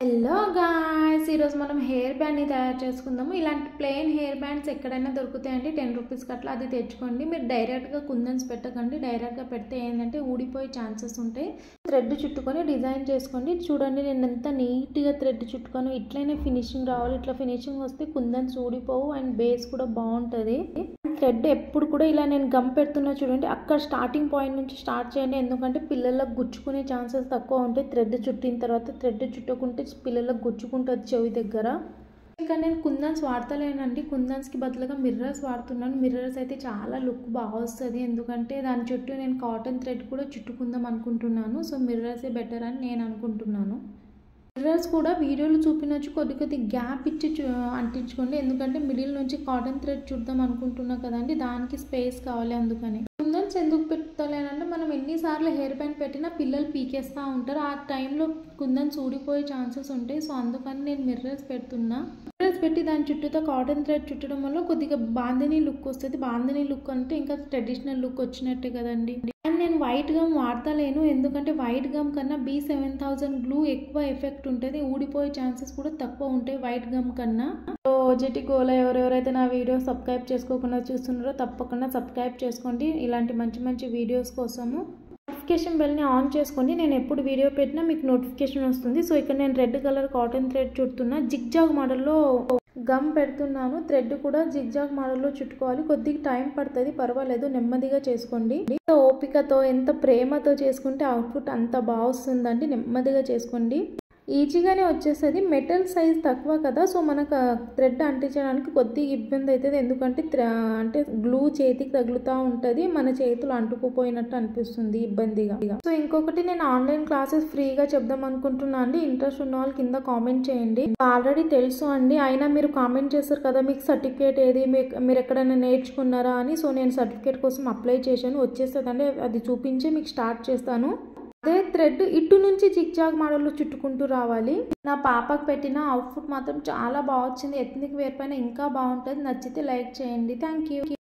Hello guys, ఈరోజు మనం hair బ్యాండ్ని తయారు చేసుకుందాము. ఇలాంటి ప్లెయిన్ హెయిర్ బ్యాండ్స్ ఎక్కడైనా దొరుకుతాయండి. 10 రూపీస్కి అట్లా అది తెచ్చుకోండి. మీరు డైరెక్ట్గా కుందన్స్ పెట్టకండి. డైరెక్ట్గా పెడితే ఏంటంటే ఊడిపోయే ఛాన్సెస్ ఉంటాయి. థ్రెడ్ చుట్టుకొని డిజైన్ చేసుకోండి. చూడండి, నేను ఎంత నీట్గా థ్రెడ్ చుట్టుకొని ఇట్లనే ఫినిషింగ్ రావాలి. ఇట్లా ఫినిషింగ్ వస్తే కుందన్స్ ఊడిపోవు అండ్ బేస్ కూడా బాగుంటుంది. థ్రెడ్ ఎప్పుడు కూడా ఇలా నేను గమ్ పెడుతున్నా చూడండి, అక్కడ స్టార్టింగ్ పాయింట్ నుంచి స్టార్ట్ చేయండి. ఎందుకంటే పిల్లలకు గుచ్చుకునే ఛాన్సెస్ తక్కువ ఉంటాయి. థ్రెడ్ చుట్టిన తర్వాత థ్రెడ్ చుట్టుకుంటే పిల్లలకు గుచ్చుకుంటుంది చెవి దగ్గర. ఇంకా నేను కుందన్స్ వాడతలేనండి. కుందన్స్కి బదులుగా మిర్రర్స్ వాడుతున్నాను. మిర్రర్స్ అయితే చాలా లుక్ బాగా వస్తుంది. ఎందుకంటే దాని చుట్టూ నేను కాటన్ థ్రెడ్ కూడా చుట్టుకుందాం అనుకుంటున్నాను. సో మిర్రర్సే బెటర్ అని నేను అనుకుంటున్నాను. మిర్రర్స్ కూడా వీడియోలో చూపినచ్చు కొద్ది గ్యాప్ ఇచ్చి అంటించుకోండి. ఎందుకంటే మిడిల్ నుంచి కాటన్ థ్రెడ్ చుడదాం అనుకుంటున్నా కదండి, దానికి స్పేస్ కావాలి. అందుకని కుందన్స్ ఎందుకు పెట్టలేనంటే, మనం ఎన్నిసార్లు హెయిర్ బ్యాండ్ పెట్టినా పిల్లలు పీకేస్తూ ఉంటారు. ఆ టైంలో కుందన్స్ ఊడిపోయే ఛాన్సెస్ ఉంటాయి. సో అందుకని నేను మిర్రర్స్ పెడుతున్నా. మిర్రర్స్ పెట్టి దాని చుట్టూతో కాటన్ థ్రెడ్ చుట్టడం వల్ల కొద్దిగా బాందినీ లుక్ వస్తుంది. బాందినీ లుక్ అంటే ఇంకా ట్రెడిషనల్ లుక్ వచ్చినట్టే కదండి. అండ్ నేను వైట్ గమ్ వాడతలేను. ఎందుకంటే వైట్ గమ్ కన్నా B7000 గ్లూ ఎక్కువ ఎఫెక్ట్ ఉంటుంది. ఊడిపోయే ఛాన్సెస్ కూడా తక్కువ ఉంటాయి వైట్ గమ్ కన్నా. సో ఓజెటి గోలా ఎవరెవరైతే నా వీడియో సబ్స్క్రైబ్ చేసుకోకుండా చూస్తున్నారో తప్పకుండా సబ్స్క్రైబ్ చేసుకోండి. ఇలాంటి మంచి మంచి వీడియోస్ కోసము నోటిఫికేషన్ బెల్ని ఆన్ చేసుకోండి. నేను ఎప్పుడు వీడియో పెట్టినా మీకు నోటిఫికేషన్ వస్తుంది. సో ఇక్కడ నేను రెడ్ కలర్ కాటన్ థ్రెడ్ చుడుతున్నా. జిగ్జాగ్ మోడల్లో గమ్ పెడుతున్నాను. థ్రెడ్ కూడా జిగ్జాగ్ మోడల్లో చుట్టుకోవాలి. కొద్దిగా టైం పడుతుంది, పర్వాలేదు, నెమ్మదిగా చేసుకోండి. ఎంత ఓపికతో ఎంత ప్రేమతో చేసుకుంటే అవుట్పుట్ అంత బాగా వస్తుందండి. నెమ్మదిగా చేసుకోండి, ఈజీగానే వచ్చేస్తుంది. మెటల్ సైజ్ తక్కువ కదా, సో మనకు థ్రెడ్ అంటించడానికి కొద్దిగా ఇబ్బంది అవుతుంది. ఎందుకంటే అంటే గ్లూ చేతికి తగులుతూ ఉంటుంది, మన చేతులు అంటుకుపోయినట్టు అనిపిస్తుంది ఇబ్బందిగా. సో ఇంకొకటి, నేను ఆన్లైన్ క్లాసెస్ ఫ్రీగా చెప్దాం అనుకుంటున్నా అండి. ఇంట్రెస్ట్ ఉన్న వాళ్ళు కింద కామెంట్ చేయండి. ఆల్రెడీ తెలుసు అండి, అయినా మీరు కామెంట్ చేస్తారు కదా మీకు సర్టిఫికేట్ ఏది, మీరు ఎక్కడైనా నేర్చుకున్నారా అని. సో నేను సర్టిఫికేట్ కోసం అప్లై చేశాను, వచ్చేస్తుందండి. అది చూపించి మీకు స్టార్ట్ చేస్తాను. అదే థ్రెడ్ ఇటు నుంచి జిగ్జాగ్ మోడల్లో చుట్టుకుంటూ రావాలి. నా పాపకు పెట్టిన అవుట్ఫిట్ మాత్రం చాలా బాగా వచ్చింది. ఎత్నిక్ వేర్ పైన ఇంకా బాగుంటుంది. నచ్చితే లైక్ చేయండి. Thank you.